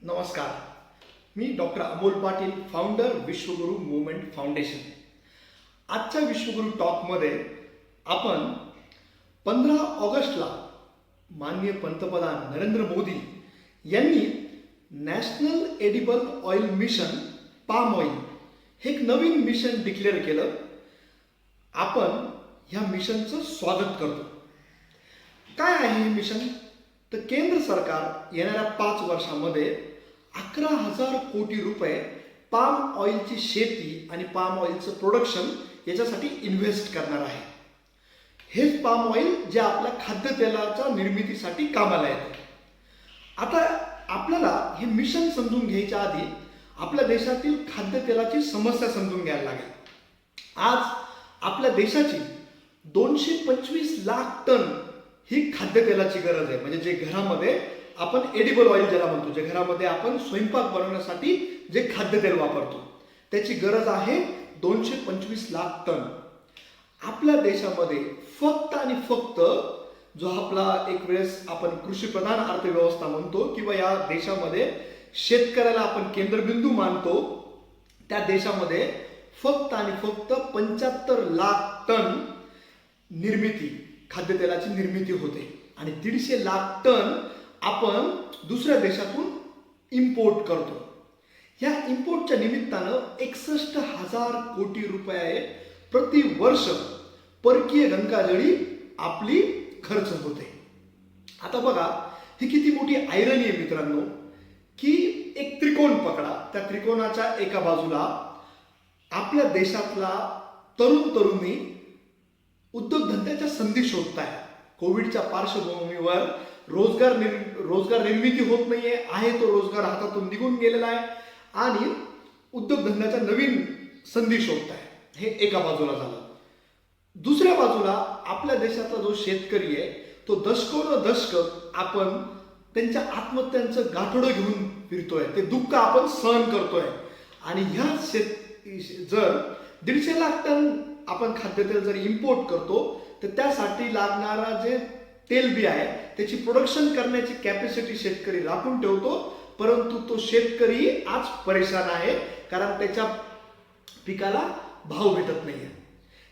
नमस्कार. मी doctor Amol Patil, founder Vishwaguru movement foundation. आजच्या विश्वगुरु टॉकमध्ये आपण 15 ऑगस्टला माननीय पंतप्रधान नरेंद्र मोदी यांनी national edible oil mission palm oil हे एक नवीन मिशन डिक्लेअर केलं. आपण ह्या मिशनचं स्वागत करतो. काय आहे हे मिशन? तर केंद्र सरकार येणाऱ्या 5 वर्षामध्ये 11,000 कोटी रुपये पाम ऑइलची शेती आणि पाम ऑइलचं प्रोडक्शन याच्यासाठी इन्व्हेस्ट करणार आहे. हेच पाम ऑइल जे आपल्या खाद्यतेलाच्या निर्मितीसाठी कामाला येतं. आता आपल्याला हे मिशन समजून घ्यायच्या आधी आपल्या देशातील खाद्यतेलाची समस्या समजून घ्यायला लागेल. आज आपल्या देशाची 225 लाख टन ही खाद्यतेलाची गरज आहे. म्हणजे जे घरामध्ये आपण एडिबल ऑइल ज्याला म्हणतो, जे घरामध्ये आपण स्वयंपाक बनवण्यासाठी जे खाद्यतेल वापरतो त्याची गरज आहे 225 लाख टन. आपल्या देशामध्ये फक्त आणि फक्त जो आपला एक वेळेस आपण कृषीप्रधान अर्थव्यवस्था म्हणतो किंवा या देशामध्ये शेतकऱ्याला आपण केंद्रबिंदू मानतो, त्या देशामध्ये फक्त आणि फक्त 75 लाख टन निर्मिती खाद्यतेलाची निर्मिती होते आणि 150 लाख टन आपण दुसऱ्या देशातून इम्पोर्ट करतो. या इम्पोर्टच्या निमित्तानं 61,000 कोटी रुपये प्रतिवर्ष परकीय गंगाजळी आपली खर्च होते. आता बघा, ही किती मोठी आयरनी आहे मित्रांनो, की एक त्रिकोण पकडा. त्या त्रिकोणाच्या एका बाजूला आपल्या देशातला तरुणी उद्योगधंद्याच्या संधी शोधताय. कोविडच्या पार्श्वभूमीवर रोजगार निर्मिती होत नाहीये, आहे तो रोजगार हातातून निघून गेलेला आहे आणि उद्योगधंद्याच्या नवीन संधी शोधताय. हे एका बाजूला झालं. दुसऱ्या बाजूला आपल्या देशातला जो शेतकरी आहे तो दशक आपण त्यांच्या आत्महत्यांचं गाठोडं घेऊन फिरतोय. ते दुःख आपण सहन करतोय आणि ह्या जर 150 लाख टन आपण खाद्यतेल जर इम्पोर्ट करतो तर त्यासाठी लागणारा जे तेलबी आहे त्याची प्रोडक्शन करण्याची कॅपॅसिटी शेतकरी राखून ठेवतो, परंतु तो शेतकरी आज परेशान आहे कारण त्याच्या पिकाला भाव भेटत नाहीये.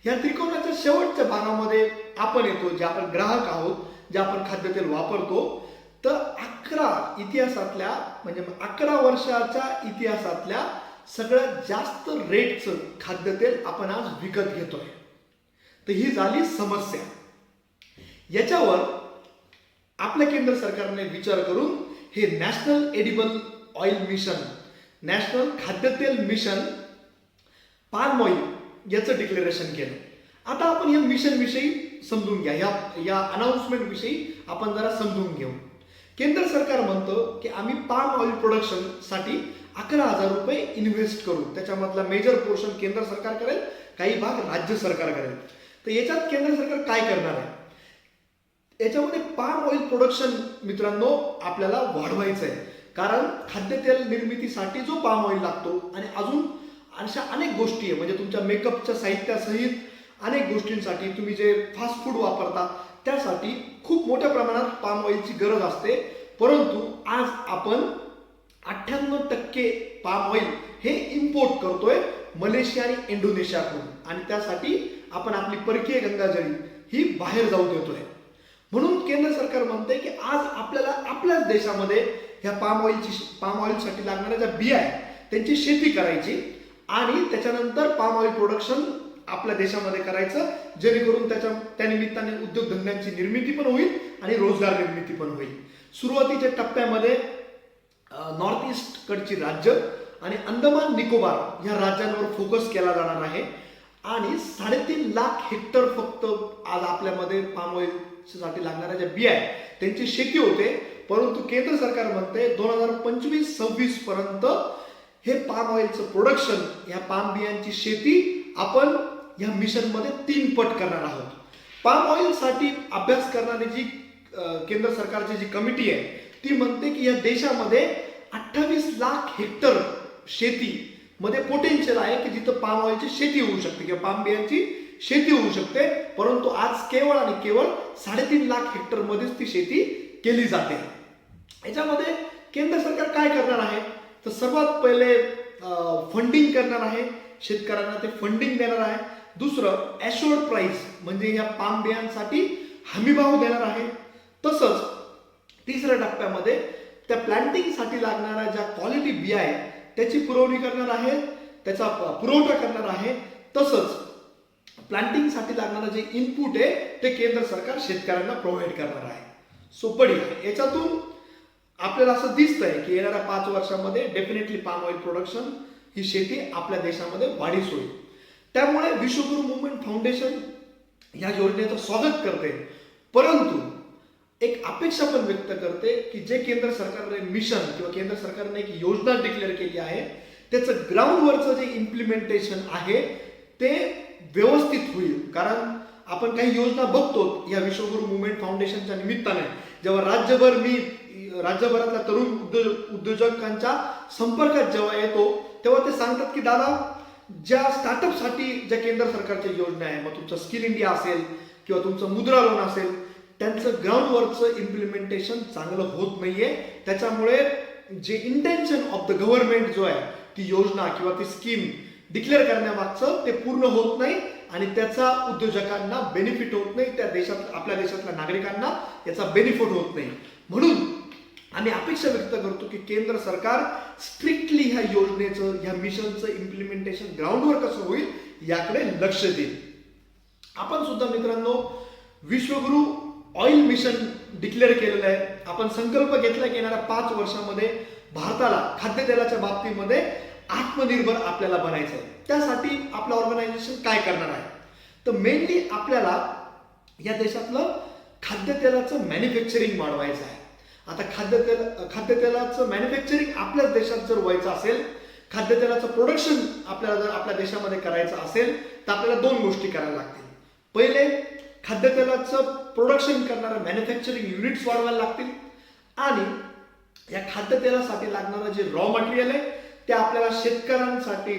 या त्रिकोणाच्या शेवटच्या भागामध्ये आपण येतो, जे आपण ग्राहक आहोत, जे आपण खाद्यतेल वापरतो. तर 11 वर्षाच्या इतिहासातल्या सगळ्यात जास्त रेटचं खाद्यतेल आपण आज विकत घेतोय. तर ही झाली समस्या. याच्यावर आपल्या केंद्र सरकारने विचार करून हे national edible oil mission, national खाद्यतेल मिशन पाम ऑइल याचं डिक्लेरेशन केलं. आता आपण या मिशन विषयी समजून घ्या. या अनाउन्समेंट विषयी आपण जरा समजून घेऊ. केंद्र सरकार म्हणतं की आम्ही पाम ऑइल प्रोडक्शन साठी 11,000 रुपये इन्व्हेस्ट करू. त्याच्यामधला मेजर पोर्शन केंद्र सरकार करेल, काही भाग राज्य सरकार करेल. तर याच्यात केंद्र सरकार काय करणार आहे? याच्यामध्ये पाम ऑइल प्रोडक्शन मित्रांनो आपल्याला वाढवायचं आहे, कारण खाद्यतेल निर्मितीसाठी जो पाम ऑइल लागतो आणि अजून अशा अनेक गोष्टी आहे, म्हणजे तुमच्या मेकअपच्या साहित्यासहित अनेक गोष्टींसाठी तुम्ही जे फास्ट फूड वापरता त्यासाठी खूप मोठ्या प्रमाणात पाम ऑइलची गरज असते. परंतु आज आपण 98% पाम ऑइल हे इम्पोर्ट करतोय मलेशिया आणि इंडोनेशियाकडून आणि त्यासाठी आपण आपली परकीय गंगाजळी ही बाहेर जाऊ देतोय. म्हणून केंद्र सरकार म्हणते की आज आपल्याला आपल्याच देशामध्ये ह्या पाम ऑइलसाठी लागणाऱ्या ज्या बिया आहेत त्यांची शेती करायची आणि त्याच्यानंतर पाम ऑइल प्रोडक्शन आपल्या देशामध्ये करायचं, जेणेकरून त्या निमित्ताने उद्योगधंद्यांची निर्मिती पण होईल आणि रोजगार निर्मिती पण होईल. सुरुवातीच्या टप्प्यामध्ये नॉर्थ ईस्ट कडची राज्य आणि अंदमान निकोबार या राज्यांवर फोकस केला जाणार आहे आणि 3.5 लाख हेक्टर फक्त आज आपल्यामध्ये पाम ऑइल साठी लागणाऱ्या ज्या बिया आहेत त्यांची शेती होते. परंतु केंद्र सरकार म्हणते 2025-26 पर्यंत हे पाम ऑइलचं प्रोडक्शन, या पाम बियांची शेती आपण या मिशन मध्ये 3 पट करणार आहोत. पाम ऑइल साठी अभ्यास करणारी जी केंद्र सरकारची जी कमिटी आहे ती म्हणते की या देशामध्ये 28 लाख हेक्टर शेती मध्ये पोटेन्शियल आहे की जिथं पाम ऑइलची शेती होऊ शकते किंवा पाम बियांची शेती होऊ शकते. परंतु आज केवळ आणि केवळ 3.5 लाख हेक्टर मध्येच ती शेती केली जाते. याच्यामध्ये केंद्र सरकार काय करणार आहे, तर सर्वात पहिले फंडिंग करणार आहे, शेतकऱ्यांना ते फंडिंग देणार आहे. दुसरं ॲश्युअर्ड प्राइस म्हणजे या पाम बियांसाठी हमीभाव देणार आहे. तसंच तिसऱ्या टप्प्यामध्ये त्या प्लांटिंगसाठी लागणाऱ्या ज्या क्वालिटी बिया आहे त्याची पुरवणी करणार आहे, त्याचा पुरवठा करणार आहे. तसंच प्लांटिंगसाठी लागणारं जे इनपुट आहे ते केंद्र सरकार शेतकऱ्यांना प्रोव्हाइड करणार आहे. सो बढिया. याच्यातून आपल्याला असं दिसतंय की येणाऱ्या 5 वर्षामध्ये डेफिनेटली पाम ऑइल प्रोडक्शन ही शेती आपल्या देशामध्ये वाढीस होईल. त्यामुळे विश्वगुरू मुवमेंट फाउंडेशन या योजनेचं स्वागत करते, परंतु एक अपेक्षा पण व्यक्त करते की जे केंद्र सरकारने मिशन किंवा केंद्र सरकारने एक योजना डिक्लेअर केली आहे त्याचं ग्राउंडवरचं जे इम्प्लिमेंटेशन आहे ते व्यवस्थित होईल. कारण आपण काही योजना बघतो या विश्वगुरू मुवमेंट फाउंडेशनच्या निमित्ताने, जेव्हा राज्यभरातल्या तरुण उद्योजकांच्या संपर्कात जेव्हा येतो तेव्हा ते सांगतात की दादा, ज्या स्टार्टअपसाठी ज्या केंद्र सरकारच्या योजना आहे, मग तुमचं स्किल इंडिया असेल किंवा तुमचं मुद्रा लोन असेल, त्यांचं ग्राउंडवरचं इम्प्लिमेंटेशन चांगलं होत नाहीये. त्याच्यामुळे जे इंटेन्शन ऑफ द गव्हर्नमेंट जो आहे ती योजना किंवा ती स्कीम डिक्लेअर करण्यामागचं ते पूर्ण होत नाही आणि त्याचा उद्योजकांना बेनिफिट होत नाही, त्या देशात आपल्या देशातल्या नागरिकांना याचा बेनिफिट होत नाही. म्हणून आम्ही अपेक्षा व्यक्त करतो की केंद्र सरकार स्ट्रिक्टली ह्या योजनेचं, ह्या मिशनचं इम्प्लिमेंटेशन ग्राउंडवर कसं होईल याकडे लक्ष देईल. आपण सुद्धा मित्रांनो विश्वगुरू ऑइल मिशन डिक्लेअर केलेलं आहे. आपण संकल्प घेतला की येणाऱ्या 5 वर्षामध्ये भारताला खाद्यतेलाच्या बाबतीमध्ये आत्मनिर्भर आपल्याला बनायचं आहे. त्यासाठी आपलं ऑर्गनायझेशन काय करणार आहे, तर मेनली आपल्याला या देशातलं खाद्यतेलाचं मॅन्युफॅक्चरिंग वाढवायचं आहे. आता खाद्यतेलाचं मॅन्युफॅक्चरिंग आपल्याच देशात जर व्हायचं असेल, खाद्यतेलाचं प्रोडक्शन आपल्याला जर आपल्या देशामध्ये करायचं असेल तर आपल्याला 2 गोष्टी करायला लागतील. पहिले खाद्यतेलाचं प्रोडक्शन करणारं मॅन्युफॅक्चरिंग युनिट्स वाढवायला लागतील आणि या खाद्यतेलासाठी लागणारं जे रॉ मटेरियल आहे ते आपल्याला शेतकऱ्यांसाठी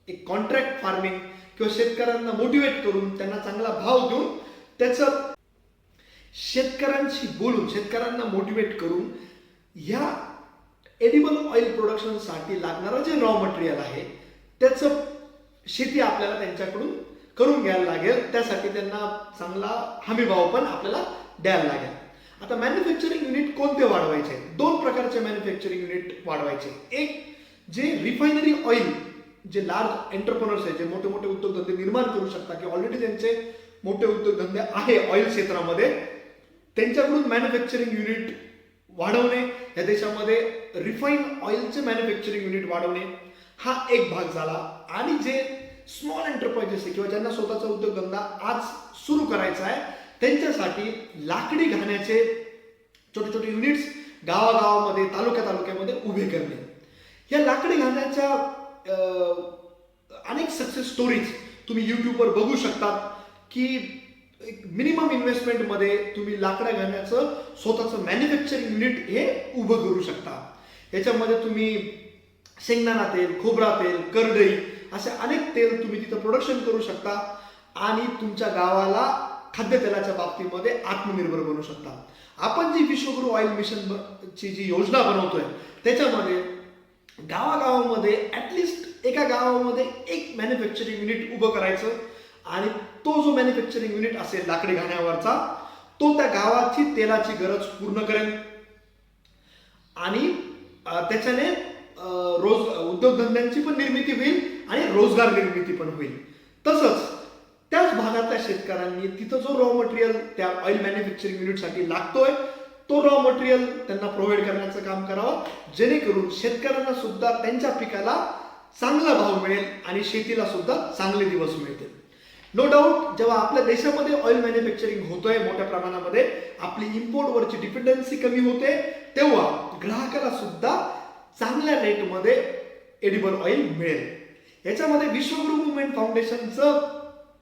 एक कॉन्ट्रॅक्ट फार्मिंग किंवा शेतकऱ्यांना मोटिवेट करून त्यांना चांगला भाव देऊन त्याचं शेतकऱ्यांशी बोलून शेतकऱ्यांना मोटिवेट करून ह्या एडिबल ऑइल प्रोडक्शनसाठी लागणारं जे रॉ मटेरियल आहे त्याचं शेती आपल्याला त्यांच्याकडून करून घ्यायला लागेल. त्यासाठी त्यांना चांगला हमीभाव पण आपल्याला द्यायला लागेल. आता मॅन्युफॅक्चरिंग युनिट कोणते वाढवायचे? 2 प्रकारचे मॅन्युफॅक्चरिंग युनिट वाढवायचे. एक जे रिफायनरी ऑइल, जे लार्ज एंटरप्रेन्योर्स आहे, जे मोठे मोठे उद्योगधंदे निर्माण करू शकतात की ऑलरेडी त्यांचे मोठे उद्योगधंदे आहे ऑइल क्षेत्रामध्ये, त्यांच्याकडून मॅन्युफॅक्चरिंग युनिट वाढवणे, या देशामध्ये रिफाईन ऑइलचे मॅन्युफॅक्चरिंग युनिट वाढवणे हा एक भाग झाला. आणि जे स्मॉल एंटरप्राइजेस आहे किंवा ज्यांना स्वतःचा उद्योगधंदा आज सुरू करायचा आहे त्यांच्यासाठी लाकडी घाण्याचे छोटे छोटे युनिट्स गावागावामध्ये, तालुक्यामध्ये उभे करणे. या लाकडी घाण्याच्या अनेक सक्सेस स्टोरीज तुम्ही यूट्यूबवर बघू शकता की एक मिनिमम इन्व्हेस्टमेंटमध्ये तुम्ही लाकडा घाण्याचं स्वतःचं मॅन्युफॅक्चरिंग युनिट हे उभं करू शकता. याच्यामध्ये तुम्ही शेंगदाणा तेल, खोबरा तेल, करडई असे अनेक तेल तुम्ही तिथं प्रोडक्शन करू शकता आणि तुमच्या गावाला खाद्यतेलाच्या बाबतीमध्ये आत्मनिर्भर बनवू शकता. आपण जी विश्वगुरू ऑइल मिशन ची जी योजना बनवतोय त्याच्यामध्ये गावागावामध्ये ऍटलिस्ट एका गावामध्ये एक मॅन्युफॅक्चरिंग युनिट उभं करायचं आणि तो जो मॅन्युफॅक्चरिंग युनिट असेल लाकडी घाण्यावरचा तो त्या गावाची तेलाची गरज पूर्ण करेल आणि त्याच्याने उद्योगधंद्यांची पण निर्मिती होईल आणि रोजगार निर्मिती पण होईल. तसंच त्याच भागातल्या शेतकऱ्यांनी तिथं जो रॉ मटेरियल त्या ऑइल मॅन्युफॅक्चरिंग युनिटसाठी लागतोय तो रॉ मटेरियल त्यांना प्रोव्हाइड करण्याचं काम करावं, जेणेकरून शेतकऱ्यांना सुद्धा त्यांच्या पिकाला चांगला भाव मिळेल आणि शेतीला सुद्धा चांगले दिवस मिळतील. नो डाऊट जेव्हा आपल्या देशामध्ये ऑइल मॅन्युफॅक्चरिंग होतोय मोठ्या प्रमाणामध्ये, आपली इम्पोर्टवरची डिपेंडन्सी कमी होते, तेव्हा ग्राहकाला सुद्धा चांगल्या रेटमध्ये एडिबल ऑइल मिळेल. याच्यामध्ये विश्वगुरू मुवमेंट फाउंडेशनचं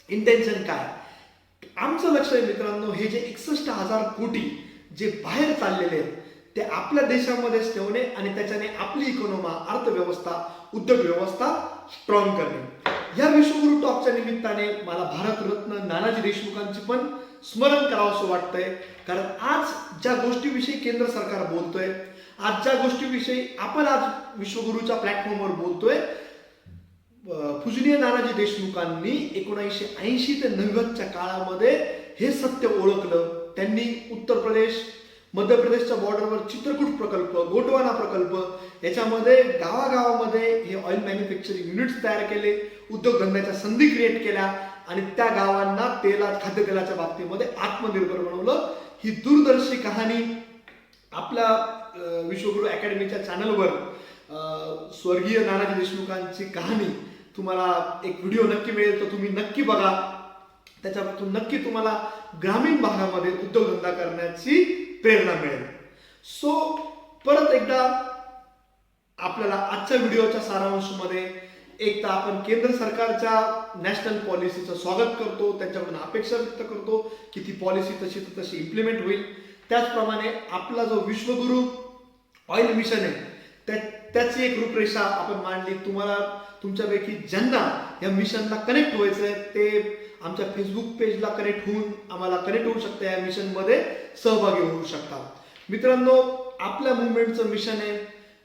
इंटेन्शन काय? आमचं लक्ष आहे मित्रांनो, हे जे 61,000 कोटी जे बाहेर चाललेले आहेत ते आपल्या देशामध्येच ठेवणे आणि त्याच्याने आपली इकॉनॉमी, अर्थव्यवस्था, उद्योग व्यवस्था स्ट्रॉंग करणे. या विश्वगुरू टॉकच्या निमित्ताने मला भारतरत्न नानाजी देशमुखांची पण स्मरण करावं असं वाटतंय. कारण आज ज्या गोष्टीविषयी केंद्र सरकार बोलतोय, आज ज्या गोष्टीविषयी आपण आज विश्वगुरूच्या प्लॅटफॉर्मवर बोलतोय, पूजनीय नानाजी देशमुखांनी 1980 ते 90च्या काळामध्ये हे सत्य ओळखलं. त्यांनी उत्तर प्रदेश मध्य प्रदेशच्या बॉर्डरवर चित्रकूट प्रकल्प, गोंडवाना प्रकल्प याच्यामध्ये गावागावामध्ये हे ऑइल मॅन्युफॅक्चरिंग युनिट्स तयार केले, उद्योगधंद्याच्या संधी क्रिएट केल्या आणि त्या गावांना खाद्यतेलाच्या बाबतीमध्ये आत्मनिर्भर बनवलं. ही दूरदर्शी कहाणी आपल्या विश्वगुरू अकॅडमीच्या चॅनलवर स्वर्गीय नानाजी देशमुखांची कहाणी तुम्हाला एक व्हिडिओ नक्की मिळेल, तर तुम्ही नक्की बघा. त्याच्यातून नक्की तुम्हाला ग्रामीण भागामध्ये उद्योगधंदा करण्याची प्रेरणा मिळेल. सो परत एकदा आपल्याला आजच्या व्हिडिओच्या सारांशमध्ये एक तर आपण केंद्र सरकारच्या नॅशनल पॉलिसीचं स्वागत करतो, त्यांच्याकडून अपेक्षा व्यक्त करतो की ती पॉलिसी तशी इम्प्लिमेंट होईल. त्याचप्रमाणे आपला जो विश्वगुरू ऑइल मिशन आहे त्याची एक रूपरेषा आपण मांडली. तुम्हाला तुमच्यापैकी ज्यांना या मिशनला कनेक्ट व्हायचं आहे ते आमच्या फेसबुक पेजला कनेक्ट होऊन आम्हाला कनेक्ट होऊ शकता, या मिशनमध्ये सहभागी होऊ शकता. मित्रांनो, आपल्या मुवमेंटचं मिशन आहे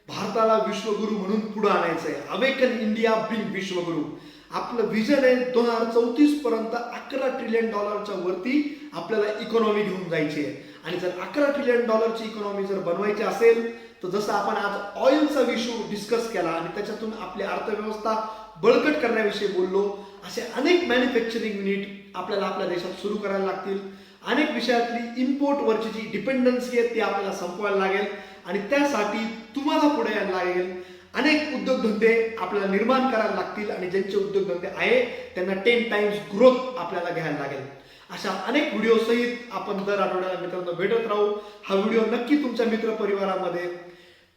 भारताला विश्वगुरू म्हणून पुढे आणायचं आहे. Awaken India being Vishwaguru. आपलं विजन आहे 2034 पर्यंत $11 ट्रिलियन वरती आपल्याला इकॉनॉमी घेऊन जायची आहे. आणि जर $11 ट्रिलियन इकॉनॉमी जर बनवायची असेल तर जसं आपण आज ऑइलचा इश्यू डिस्कस केला आणि त्याच्यातून आपली अर्थव्यवस्था बळकट करण्याविषयी बोललो, असे अनेक मॅन्युफॅक्चरिंग युनिट आपल्याला आपल्या देशात सुरू करायला लागतील. अनेक विषयातली इम्पोर्टवरची जी डिपेंडन्सी आहे ती आपल्याला संपवायला लागेल आणि त्यासाठी तुम्हाला पुढे यायला लागेल. अनेक उद्योगधंदे आपल्याला निर्माण करायला लागतील आणि ज्यांचे उद्योगधंदे आहे त्यांना 10 टाइम्स ग्रोथ आपल्याला घ्यायला लागेल. अशा अनेक व्हिडिओ सहित आपण दर आठवड्याला मित्रांनो भेटत राहू. हा व्हिडिओ नक्की तुमच्या मित्रपरिवारामध्ये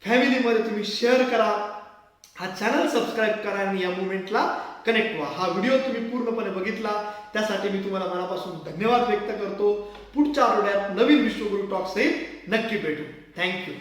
फॅमिलीमध्ये तुम्ही शेअर करा. हा चॅनल सबस्क्राईब करा आणि या मुवमेंटला कनेक्ट व्हा. हा व्हिडिओ तुम्ही पूर्णपणे बघितला त्यासाठी मी तुम्हाला मनापासून धन्यवाद व्यक्त करतो. पुढच्या आठवड्यात नवीन विश्वगुरू टॉक सहित नक्की भेटू. थँक्यू.